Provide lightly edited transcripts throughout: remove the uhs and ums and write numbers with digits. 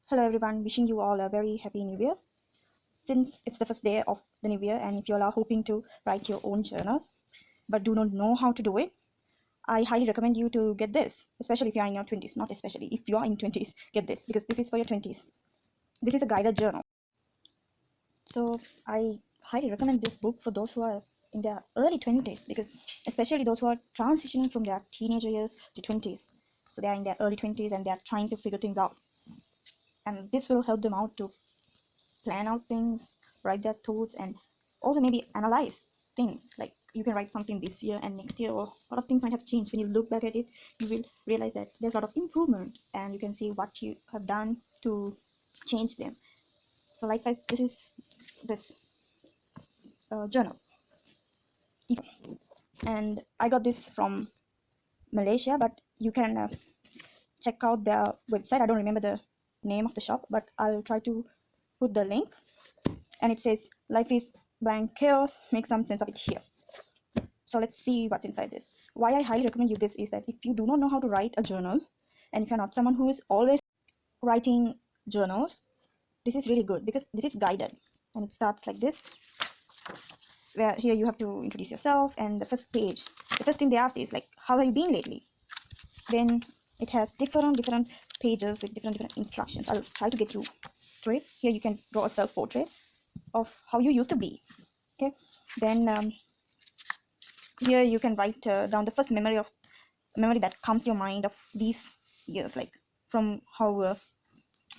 Hello everyone, wishing you all a very happy new year. Since it's the first day of the new year and if you all are hoping to write your own journal but do not know how to do it, I highly recommend you to get this, especially if you are in your 20s. Not especially, if you are in 20s, get this because this is for your 20s. This is a guided journal. So I highly recommend this book for those who are in their early 20s, because especially those who are transitioning from their teenager years to 20s. So they are in their early 20s and they are trying to figure things out. And this will help them out to plan out things, write their thoughts, and also maybe analyze things. Like you can write something this year and next year, or a lot of things might have changed. When you look back at it, you will realize that there's a lot of improvement, and you can see what you have done to change them. So likewise, this is this journal, and I got this from Malaysia, but you can check out their website. I don't remember the name of the shop, but I'll try to put the link. And it says life is blank chaos, make some sense of it here. So let's see what's inside this. Why I highly recommend you this is that if you do not know how to write a journal, and if you're not someone who is always writing journals, this is really good because this is guided. And it starts like this, where here you have to introduce yourself, and the first page, the first thing they ask is like, how have you been lately? Then it has different pages with different instructions. I'll try to get you through it. Here you can draw a self-portrait of how you used to be. Okay, then here you can write down the first memory that comes to your mind of these years, like from how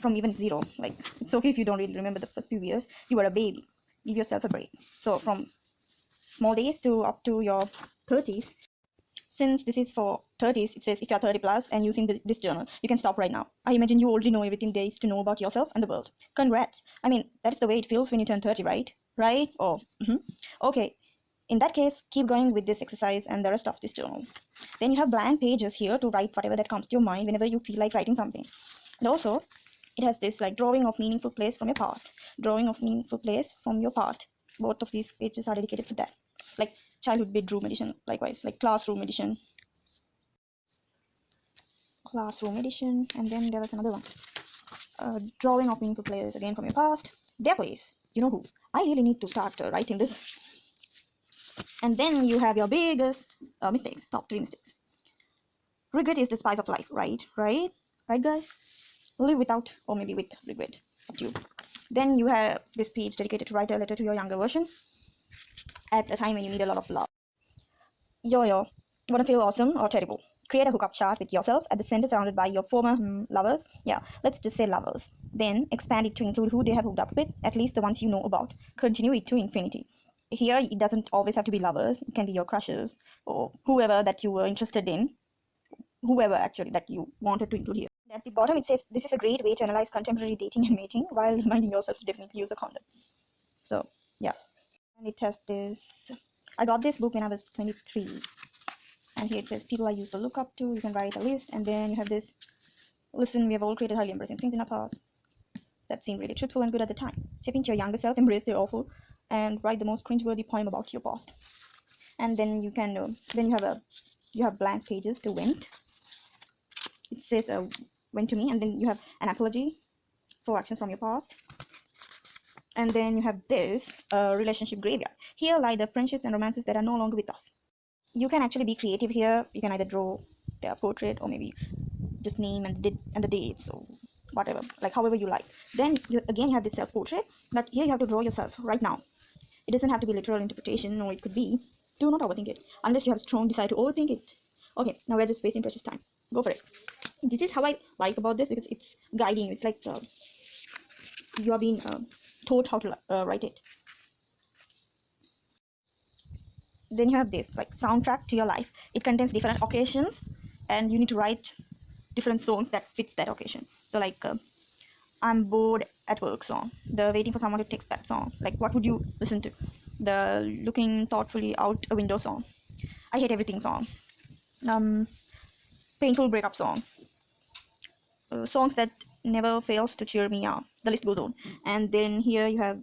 from even zero. Like it's okay if you don't really remember the first few years. You were a baby, give yourself a break. So from small days to up to your 30s. Since this is for 30s, it says if you're 30 plus and using this journal, you can stop right now. I imagine you already know everything there is to know about yourself and the world. Congrats. I mean, that's the way it feels when you turn 30, right? Right? Oh, okay. In that case, keep going with this exercise and the rest of this journal. Then you have blank pages here to write whatever that comes to your mind whenever you feel like writing something. And also, it has this like drawing of meaningful place from your past. Drawing of meaningful place from your past. Both of these pages are dedicated to that. Like childhood bedroom edition, likewise, like classroom edition, and then there was another one, drawing of meaningful players again from your past, their place, you know who. I really need to start writing this. And then you have your biggest mistakes, top 3 mistakes. Regret is the spice of life, right guys? Live without or maybe with regret, up to you. Then you have this page dedicated to write a letter to your younger version at a time when you need a lot of love. Yo, wanna feel awesome or terrible? Create a hookup chart with yourself at the center surrounded by your former lovers. Yeah, let's just say lovers. Then expand it to include who they have hooked up with, at least the ones you know about. Continue it to infinity. Here, it doesn't always have to be lovers. It can be your crushes or whoever that you were interested in. Whoever actually that you wanted to include here. At the bottom, it says this is a great way to analyze contemporary dating and mating while reminding yourself to definitely use a condom. So, yeah. And it has this. I got this book when I was 23. And here it says people I used to look up to. You can write a list, and then you have this. Listen, we have all created highly embarrassing things in our past that seemed really truthful and good at the time. Step into your younger self, embrace the awful, and write the most cringeworthy poem about your past. And then you can then you have blank pages to vent. It says vent to me, and then you have an apology for actions from your past. And then you have this relationship graveyard. Here lie the friendships and romances that are no longer with us. You can actually be creative here. You can either draw their portrait or maybe just name and the dates or whatever, like however you like. Then you again have this self-portrait, but here you have to draw yourself right now. It doesn't have to be literal interpretation, or it could be. Do not overthink it unless you have a strong desire to overthink it. Okay, now we're just wasting precious time. Go for it. This is how I like about this, because it's guiding you. It's like you are being taught how to write it. Then you have this like soundtrack to your life. It contains different occasions, and you need to write different songs that fits that occasion. So like I'm bored at work song, the waiting for someone to text back song, like what would you listen to, the looking thoughtfully out a window song, I hate everything song, painful breakup song, songs that never fails to cheer me up. The list goes on. And then here you have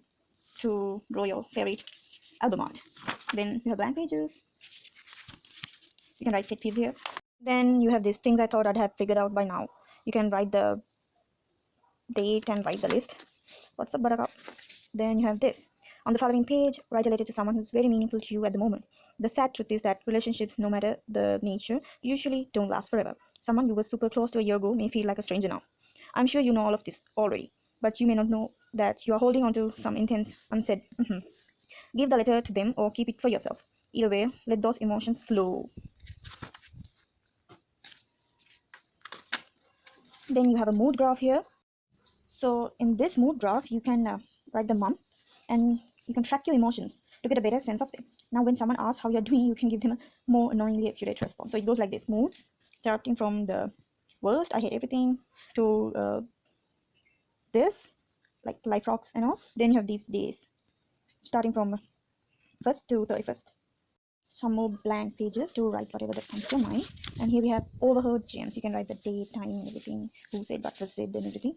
to draw your favorite album art. Then you have blank pages. You can write pet peeves here. Then you have these things I thought I'd have figured out by now. You can write the date and write the list. What's up, buttercup? Then you have this. On the following page, write a letter to someone who's very meaningful to you at the moment. The sad truth is that relationships, no matter the nature, usually don't last forever. Someone you were super close to a year ago may feel like a stranger now. I'm sure you know all of this already, but you may not know that you are holding on to some intense, unsaid. Give the letter to them or keep it for yourself. Either way, let those emotions flow. Then you have a mood graph here. So in this mood graph, you can write the month and you can track your emotions to get a better sense of them. Now, when someone asks how you're doing, you can give them a more annoyingly accurate response. So it goes like this: moods, starting from the worst, I hate everything, to this, like life rocks and all. Then you have these days, starting from 1st to 31st. Some more blank pages to write whatever that comes to mind. And here we have overheard gems. You can write the date, time, everything, who said, what was said, and everything.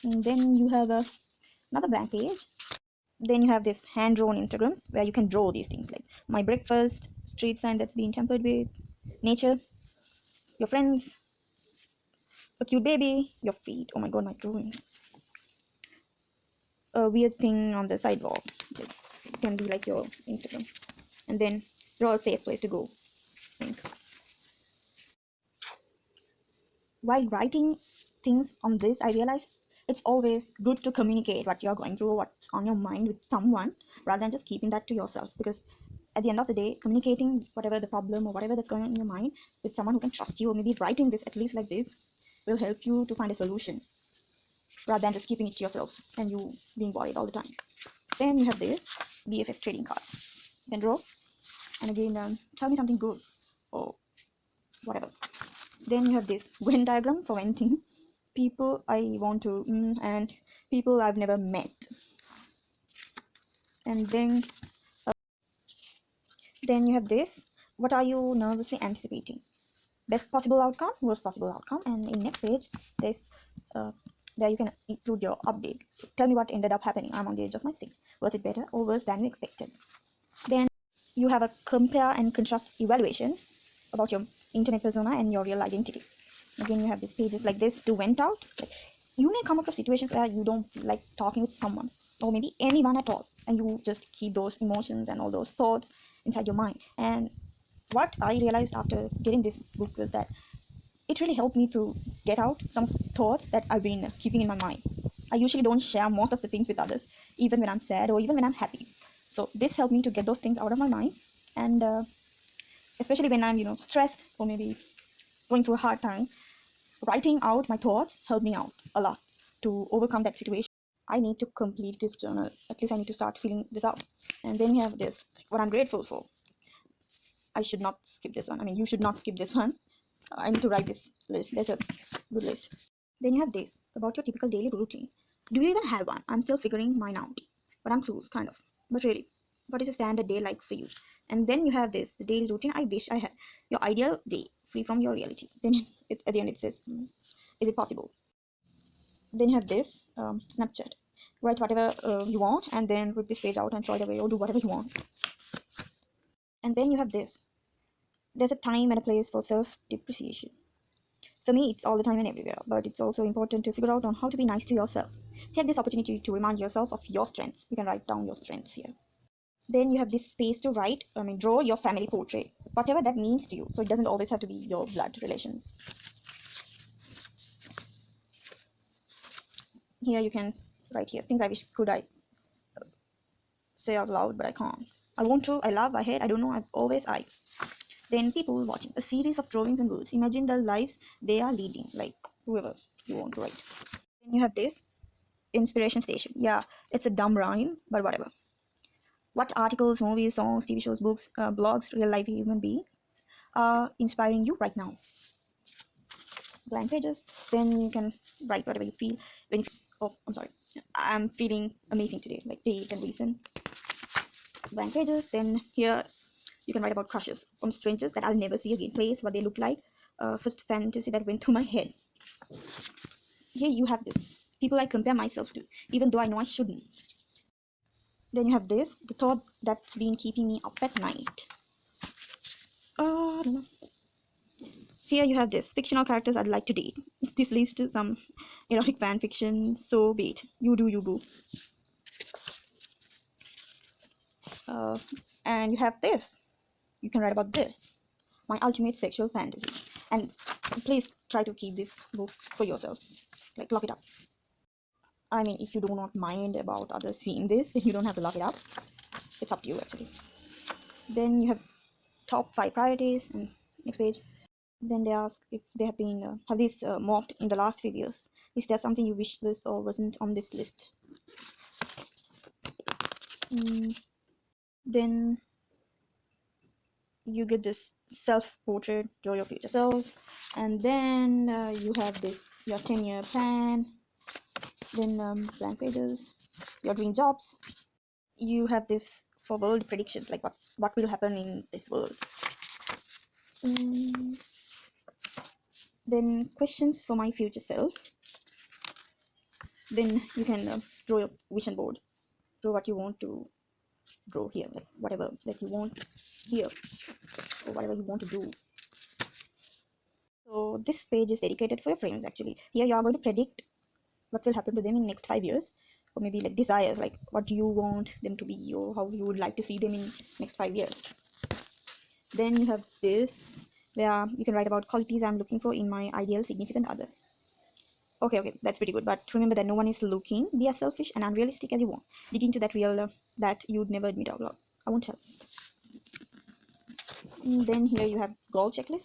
And then you have another blank page. Then you have this hand-drawn Instagrams where you can draw these things like my breakfast, street sign that's been tampered with, nature, your friends, a cute baby, your feet. Oh my god, my drawings. A weird thing on the sidewalk. It can be like your Instagram. And then draw a safe place to go. While writing things on this, I realized it's always good to communicate what you're going through, what's on your mind with someone, rather than just keeping that to yourself. Because at the end of the day, communicating whatever the problem or whatever that's going on in your mind with someone who can trust you, or maybe writing this at least like this, will help you to find a solution rather than just keeping it to yourself and you being worried all the time. Then you have this BFF trading card. You can draw and again tell me something good or whatever. Then you have this Venn diagram for venting, people I want to and people I've never met. And then you have this, what are you nervously anticipating? Best possible outcome, worst possible outcome. And in next page there's there you can include your update. Tell me what ended up happening. I'm on the edge of my seat. Was it better or worse than you expected? Then you have a compare and contrast evaluation about your internet persona and your real identity. Again, you have these pages like this to vent out. You may come across situations where you don't feel like talking with someone or maybe anyone at all, and you just keep those emotions and all those thoughts inside your mind. And what I realized after getting this book was that it really helped me to get out some thoughts that I've been keeping in my mind. I usually don't share most of the things with others, even when I'm sad or even when I'm happy. So this helped me to get those things out of my mind, and especially when I'm stressed or maybe going through a hard time, writing out my thoughts helped me out a lot to overcome that situation. I need to complete this journal. At least I need to start filling this out. And then you have this, what I'm grateful for. I should not skip this one. I mean, you should not skip this one. I need to write this list. There's a good list. Then you have this, about your typical daily routine. Do you even have one? I'm still figuring mine out. But I'm close, kind of. But really, what is a standard day like for you? And then you have this, the daily routine I wish I had. Your ideal day, free from your reality. Then at the end it says, is it possible? Then you have this, Snapchat. Write whatever you want and then rip this page out and throw it away or do whatever you want. And then you have this. There's a time and a place for self-depreciation. For me, it's all the time and everywhere, but it's also important to figure out on how to be nice to yourself. Take this opportunity to remind yourself of your strengths. You can write down your strengths here. Then you have this space to write, draw your family portrait, whatever that means to you. So it doesn't always have to be your blood relations. Here you can write here, things I wish could I say out loud, but I can't. I want to, I love, I hate, I don't know, I've always I. Then people watching, a series of drawings and words. Imagine the lives they are leading, like whoever you want to write. Then you have this, inspiration station. Yeah, it's a dumb rhyme, but whatever. What articles, movies, songs, TV shows, books, blogs, real life human beings are inspiring you right now? Blank pages. Then you can write whatever you feel when you oh, I'm sorry, I'm feeling amazing today, like date and reason. Blank pages. Then here you can write about crushes on strangers that I'll never see again, place what they look like, first fantasy that went through my head. Here you have this, people I compare myself to even though I know I shouldn't. Then you have this, the thought that's been keeping me up at night. I don't know. Here you have this fictional characters I'd like to date. If this leads to some erotic fan fiction, so be it. You do you, boo. Uh, and you have this. You can write about this. My ultimate sexual fantasy. And please try to keep this book for yourself. Like, lock it up. I mean, if you do not mind about others seeing this, then you don't have to lock it up. It's up to you, actually. Then you have top 5 priorities, and next page. Then they ask if they have been have these morphed in the last few years. Is there something you wish was or wasn't on this list? Then you get this self-portrait, draw your future self, and then you have this your 10-year plan. Then blank pages, your dream jobs. You have this for world predictions, like what will happen in this world. Then questions for my future self. Then you can draw your vision board, draw what you want to draw here, like whatever that you want here or whatever you want to do. So this page is dedicated for your friends. Actually, here you are going to predict what will happen to them in next 5 years, or maybe like desires, like what do you want them to be or how you would like to see them in next 5 years. Then you have this where you can write about qualities I'm looking for in my ideal significant other. Okay, that's pretty good, but remember that no one is looking. Be as selfish and unrealistic as you want. Dig into that real that you'd never admit out loud. I won't tell. And then here you have goal checklist,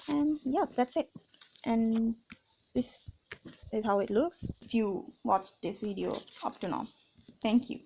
and yeah, that's it. And this is how it looks if you watched this video up to now. Thank you.